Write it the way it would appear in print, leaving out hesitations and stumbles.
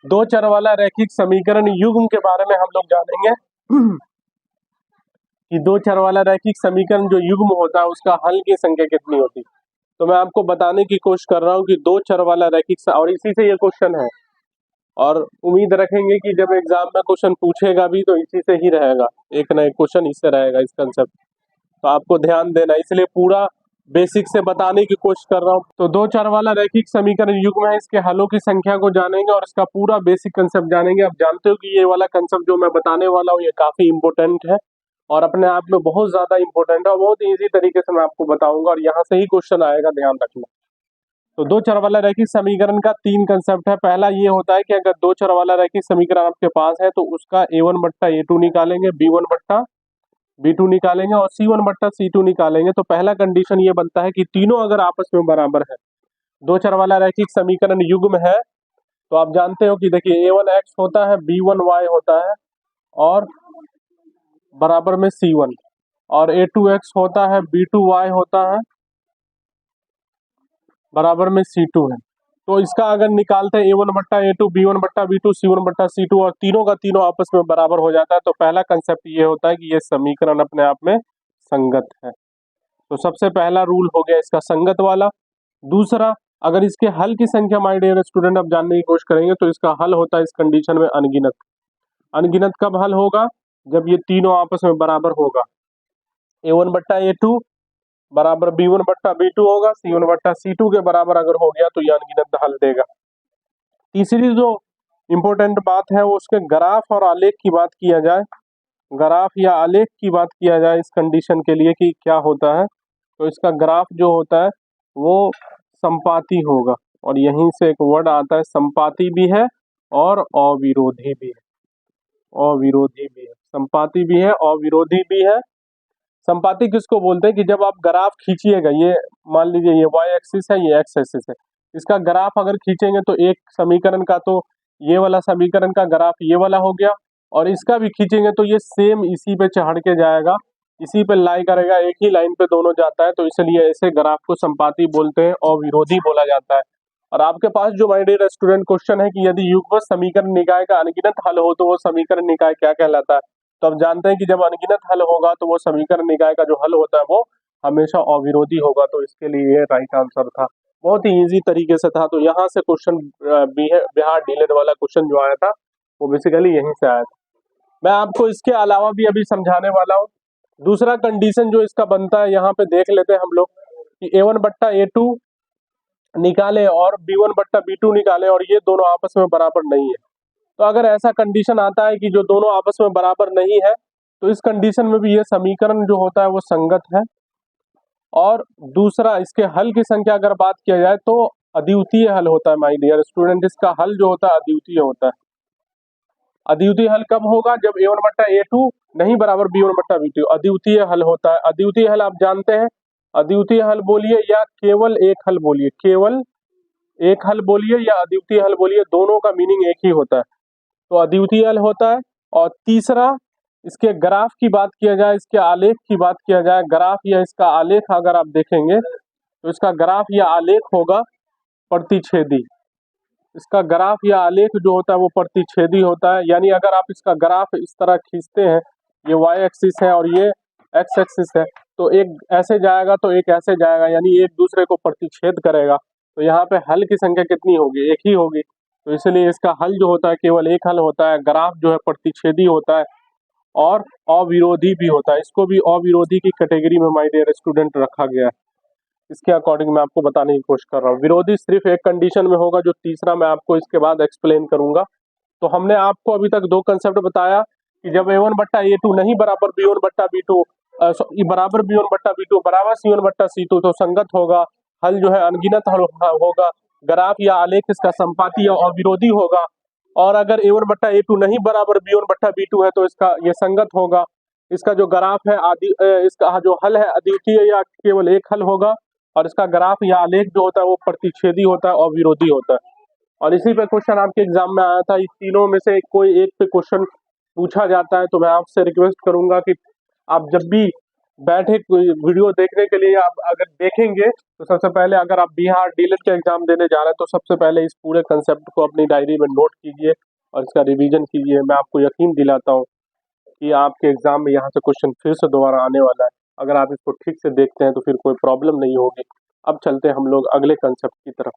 दो चर वाला रैखिक समीकरण युग्म के बारे में हम लोग जानेंगे कि दो चर वाला रैखिक समीकरण जो युग्म होता है उसका हल की संख्या कितनी होती है। तो मैं आपको बताने की कोशिश कर रहा हूँ कि दो चर वाला रैखिक, और इसी से ये क्वेश्चन है, और उम्मीद रखेंगे कि जब एग्जाम में क्वेश्चन पूछेगा भी तो इसी से ही रहेगा, एक ना एक क्वेश्चन इससे रहेगा, इस कंसेप्ट। तो आपको ध्यान देना, इसलिए पूरा बेसिक से बताने की कोशिश कर रहा हूँ। तो दो चर वाला रैखिक समीकरण युग्म है, इसके हलों की संख्या को जानेंगे और इसका पूरा बेसिक कंसेप्ट जानेंगे। आप जानते हो कि ये वाला कंसेप्ट जो मैं बताने वाला हूँ ये काफी इंपॉर्टेंट है और अपने आप में बहुत ज्यादा इंपॉर्टेंट है, बहुत ईजी तरीके से मैं आपको बताऊंगा और यहाँ से ही क्वेश्चन आएगा, ध्यान रखना। तो दो चर वाला रैखिक समीकरण का तीन कंसेप्ट है। पहला ये होता है कि अगर दो चर वाला रैखिक समीकरण आपके पास है तो उसका a1 बट्टा a2 निकालेंगे, b1 बट्टा b2 निकालेंगे और c1 बट्टा c2 निकालेंगे। तो पहला कंडीशन ये बनता है कि तीनों अगर आपस में बराबर है, दो चर वाला रैखिक समीकरण युग्म है, तो आप जानते हो कि देखिए a1 x होता है, b1 y होता है और बराबर में c1, और a2 x होता है, b2 y होता है, बराबर में c2 है। तो इसका अगर निकालते हैं a1 बट्टा a2, b1 बट्टा b2, c1 बट्टा c2 और तीनों का तीनों आपस में बराबर हो जाता है, तो पहला कंसेप्ट ये होता है कि ये समीकरण अपने आप में संगत है। तो सबसे पहला रूल हो गया इसका संगत वाला। दूसरा, अगर इसके हल की संख्या माय डियर स्टूडेंट आप जानने की कोशिश करेंगे तो इसका हल होता है इस कंडीशन में अनगिनत। अनगिनत कब हल होगा? जब ये तीनों आपस में बराबर होगा। a1 बट्टा a2 बराबर b1 बट्टा b2 होगा, c1 बट्टा c2 के बराबर अगर हो गया तो ये अनगिनत हल देगा। तीसरी जो इंपॉर्टेंट बात है वो उसके ग्राफ और आलेख की बात किया जाए, ग्राफ या आलेख की बात किया जाए इस कंडीशन के लिए कि क्या होता है, तो इसका ग्राफ जो होता है वो संपाती होगा, और यहीं से एक वर्ड आता है, संपाती भी है और अविरोधी भी है। अविरोधी भी है, संपाती भी है, अविरोधी भी है। संपाती किसको बोलते हैं कि जब आप ग्राफ खींचिएगा, ये मान लीजिए ये y एक्सिस है, ये x एक्सिस है, इसका ग्राफ अगर खींचेंगे तो एक समीकरण का तो ये वाला समीकरण का ग्राफ ये वाला हो गया, और इसका भी खींचेंगे तो ये सेम इसी पे चढ़ के जाएगा, इसी पे लाई करेगा, एक ही लाइन पे दोनों जाता है, तो इसलिए ऐसे ग्राफ को संपाती बोलते हैं और विरोधी बोला जाता है। और आपके पास जो माय डियर स्टूडेंट क्वेश्चन है कि यदि युग्म समीकरण निकाय का अनगिनत हल हो तो वो समीकरण निकाय क्या कहलाता है, तो आप जानते हैं कि जब अनगिनत हल होगा तो वो समीकरण निकाय का जो हल होता है वो हमेशा अविरोधी होगा। तो इसके लिए ये राइट आंसर था, बहुत ही इजी तरीके से था। तो यहाँ से क्वेश्चन बिहार डीलर वाला क्वेश्चन जो आया था वो बेसिकली यहीं से आया था। मैं आपको इसके अलावा भी अभी समझाने वाला हूँ। दूसरा कंडीशन जो इसका बनता है यहाँ पे देख लेते हैं हम लोग कि a1 बट्टा a2 निकाले और b1 बट्टा b2 निकाले और ये दोनों आपस में बराबर नहीं है। तो अगर ऐसा कंडीशन आता है कि जो दोनों आपस में बराबर नहीं है तो इस कंडीशन में भी ये समीकरण जो होता है वो संगत है। और दूसरा, इसके हल की संख्या अगर बात किया जाए तो अद्वितीय हल होता है माय डियर स्टूडेंट, इसका हल जो होता है अद्वितीय होता है। अद्वितीय हल कब होगा? जब a1 बट्टा a2 नहीं बराबर b1 बट्टा b2, अद्वितीय हल होता है। अद्वितीय हल आप जानते हैं, अद्वितीय हल बोलिए या केवल एक हल बोलिए, केवल एक हल बोलिए या अद्वितीय हल बोलिए, दोनों का मीनिंग एक ही होता है। तो अद्वितीय हल होता है। और तीसरा, इसके ग्राफ की बात किया जाए, इसके आलेख की बात किया जाए, ग्राफ या इसका आलेख अगर आप देखेंगे तो इसका ग्राफ या आलेख होगा प्रतिच्छेदी। इसका ग्राफ या आलेख जो होता है वो प्रतिच्छेदी होता है, यानी अगर आप इसका ग्राफ इस तरह खींचते हैं, ये y एक्सिस है और ये x एक्सिस है, तो एक ऐसे जाएगा तो एक ऐसे जाएगा, यानी एक दूसरे को प्रतिच्छेद करेगा। तो यहाँ पे हल की संख्या कितनी होगी? एक ही होगी। तो इसलिए इसका हल जो होता है केवल एक हल होता है। ग्राफ जो है प्रतिच्छेदी होता है और अविरोधी भी होता है, इसको भी अविरोधी की कैटेगरी में माय डियर स्टूडेंट रखा गया है। इसके अकॉर्डिंग मैं आपको बताने की कोशिश कर रहा हूँ। विरोधी सिर्फ एक कंडीशन में होगा, जो तीसरा मैं आपको इसके बाद एक्सप्लेन करूंगा। तो हमने आपको अभी तक दो कंसेप्ट बताया कि जब a1 बट्टा a2 नहीं बराबर b1 बट्टा b2 बराबर b1 बट्टा b2 बराबर c1 बट्टा c2 तो संगत होगा, हल जो है अनगिनत हल होगा, ग्राफ या आलेख इसका संपाती या अविरोधी होगा। और अगर a1 बट्टा a2 नहीं बराबर b1 बट्टा b2 है तो इसका ये संगत होगा। इसका जो ग्राफ है इसका जो हल है अद्वितीय या केवल एक हल होगा, और इसका ग्राफ या आलेख जो होता है वो प्रतिच्छेदी होता है और विरोधी होता है। और इसी पे क्वेश्चन आपके एग्जाम में आया था। इस तीनों में से कोई एक पे क्वेश्चन पूछा जाता है तो मैं आपसे रिक्वेस्ट करूंगा कि आप जब भी बैठे कोई वीडियो देखने के लिए आप अगर देखेंगे तो सबसे पहले अगर आप बिहार डीएलएड के एग्जाम देने जा रहे हैं तो सबसे पहले इस पूरे कंसेप्ट को अपनी डायरी में नोट कीजिए और इसका रिवीजन कीजिए। मैं आपको यकीन दिलाता हूँ कि आपके एग्जाम में यहाँ से क्वेश्चन फिर से दोबारा आने वाला है। अगर आप इसको ठीक से देखते हैं तो फिर कोई प्रॉब्लम नहीं होगी। अब चलते हैं हम लोग अगले कंसेप्ट की तरफ।